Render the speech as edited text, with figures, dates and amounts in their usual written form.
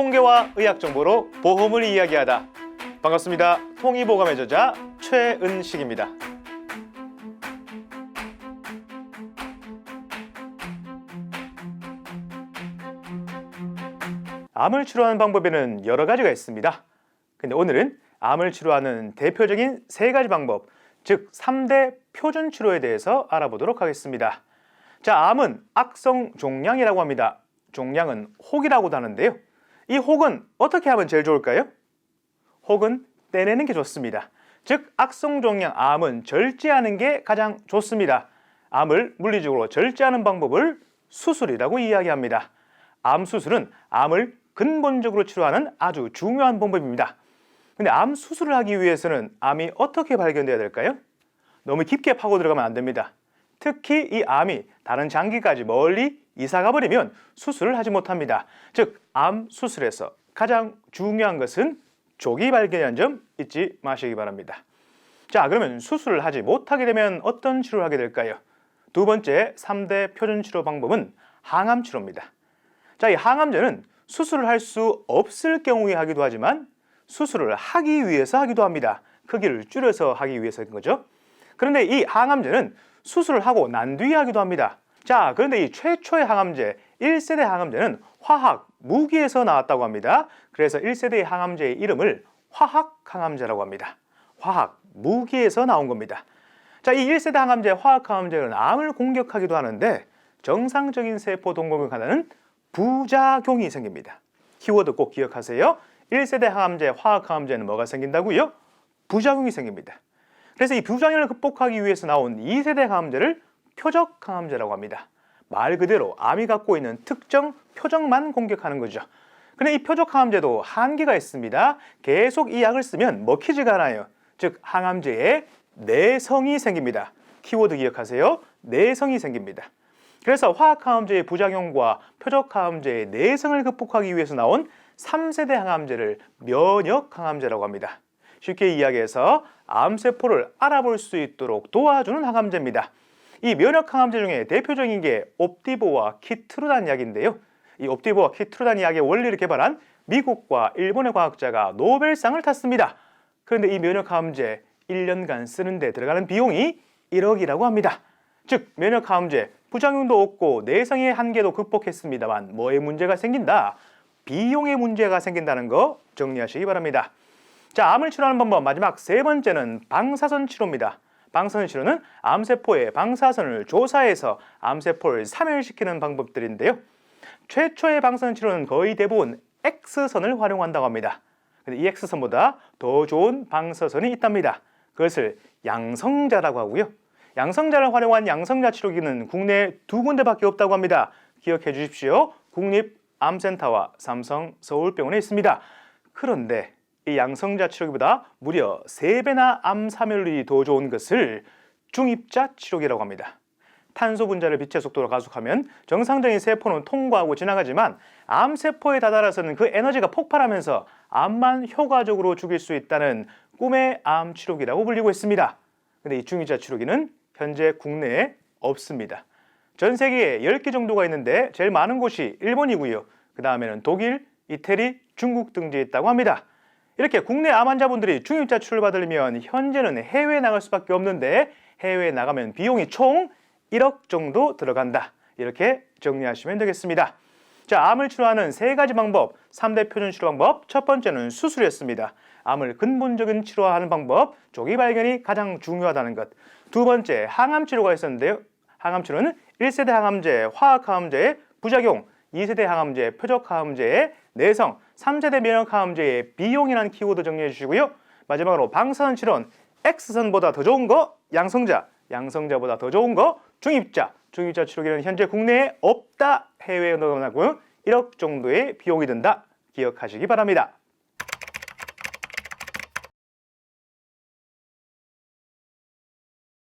통계와 의학 정보로 보험을 이야기하다. 반갑습니다. 통이보감의 저자 최은식입니다. 암을 치료하는 방법에는 여러 가지가 있습니다. 근데 오늘은 암을 치료하는 대표적인 세 가지 방법, 즉 3대 표준 치료에 대해서 알아보도록 하겠습니다. 자, 암은 악성 종양이라고 합니다. 종양은 혹이라고도 하는데요. 이 혹은 어떻게 하면 제일 좋을까요? 혹은 떼내는 게 좋습니다. 즉 악성 종양 암은 절제하는 게 가장 좋습니다. 암을 물리적으로 절제하는 방법을 수술이라고 이야기합니다. 암 수술은 암을 근본적으로 치료하는 아주 중요한 방법입니다. 근데 암 수술을 하기 위해서는 암이 어떻게 발견돼야 될까요? 너무 깊게 파고 들어가면 안 됩니다. 특히 이 암이 다른 장기까지 멀리 이사가 버리면 수술을 하지 못합니다. 즉 암 수술에서 가장 중요한 것은 조기 발견이라는 점 잊지 마시기 바랍니다. 자, 그러면 수술을 하지 못하게 되면 어떤 치료를 하게 될까요? 두 번째 3대 표준 치료 방법은 항암 치료입니다. 자, 이 항암제는 수술을 할 수 없을 경우에 하기도 하지만 수술을 하기 위해서 하기도 합니다. 크기를 줄여서 하기 위해서인 거죠. 그런데 이 항암제는 수술을 하고 난 뒤에 하기도 합니다. 자, 그런데 이 최초의 항암제, 1세대 항암제는 화학, 무기에서 나왔다고 합니다. 그래서 1세대의 항암제의 이름을 화학 항암제라고 합니다. 화학, 무기에서 나온 겁니다. 자, 이 1세대 항암제, 화학 항암제는 암을 공격하기도 하는데 정상적인 세포 동공을 하나는 부작용이 생깁니다. 키워드 꼭 기억하세요. 1세대 항암제, 화학 항암제는 뭐가 생긴다고요? 부작용이 생깁니다. 그래서 이 부작용을 극복하기 위해서 나온 2세대 항암제를 표적 항암제라고 합니다. 말 그대로 암이 갖고 있는 특정 표적만 공격하는 거죠. 근데 이 표적 항암제도 한계가 있습니다. 계속 이 약을 쓰면 먹히지가 않아요. 즉 항암제에 내성이 생깁니다. 키워드 기억하세요. 내성이 생깁니다. 그래서 화학 항암제의 부작용과 표적 항암제의 내성을 극복하기 위해서 나온 3세대 항암제를 면역 항암제라고 합니다. 쉽게 이야기해서 암세포를 알아볼 수 있도록 도와주는 항암제입니다. 이 면역 항암제 중에 대표적인 게 옵디보와 키트루단 약인데요. 이 옵디보와 키트루단 약의 원리를 개발한 미국과 일본의 과학자가 노벨상을 탔습니다. 그런데 이 면역 항암제 1년간 쓰는 데 들어가는 비용이 1억이라고 합니다. 즉 면역 항암제 부작용도 없고 내성의 한계도 극복했습니다만 뭐에 문제가 생긴다? 비용의 문제가 생긴다는 거 정리하시기 바랍니다. 자, 암을 치료하는 방법 마지막 세 번째는 방사선 치료입니다. 방사선 치료는 암세포의 방사선을 조사해서 암세포를 사멸시키는 방법들인데요. 최초의 방사선 치료는 거의 대부분 X선을 활용한다고 합니다. 근데 이 X선보다 더 좋은 방사선이 있답니다. 그것을 양성자라고 하고요. 양성자를 활용한 양성자 치료기는 국내에 2군데밖에 없다고 합니다. 기억해 주십시오. 국립암센터와 삼성 서울병원에 있습니다. 그런데 이 양성자 치료기보다 무려 3배나 암 사멸률이 더 좋은 것을 중입자 치료기라고 합니다. 탄소 분자를 빛의 속도로 가속하면 정상적인 세포는 통과하고 지나가지만 암세포에 다다라서는 그 에너지가 폭발하면서 암만 효과적으로 죽일 수 있다는 꿈의 암 치료기라고 불리고 있습니다. 근데 이 중입자 치료기는 현재 국내에 없습니다. 전 세계에 10개 정도가 있는데 제일 많은 곳이 일본이고요. 그 다음에는 독일, 이태리, 중국 등지에 있다고 합니다. 이렇게 국내 암 환자분들이 중입자 치료를 받으려면 현재는 해외에 나갈 수밖에 없는데 해외에 나가면 비용이 총 1억 정도 들어간다. 이렇게 정리하시면 되겠습니다. 자, 암을 치료하는 세 가지 방법, 3대 표준 치료 방법. 첫 번째는 수술이었습니다. 암을 근본적인 치료하는 방법, 조기 발견이 가장 중요하다는 것. 두 번째, 항암 치료가 있었는데요. 항암 치료는 1세대 항암제, 화학 항암제의 부작용, 2세대 항암제, 표적 항암제의 내성, 3세대 면역 항암제의 비용이라는 키워드 정리해 주시고요. 마지막으로 방사선 치료는 X선보다 더 좋은 거 양성자, 양성자보다 더 좋은 거 중입자, 중입자 치료기는 현재 국내에 없다. 해외에 나가고요. 1억 정도의 비용이 든다. 기억하시기 바랍니다.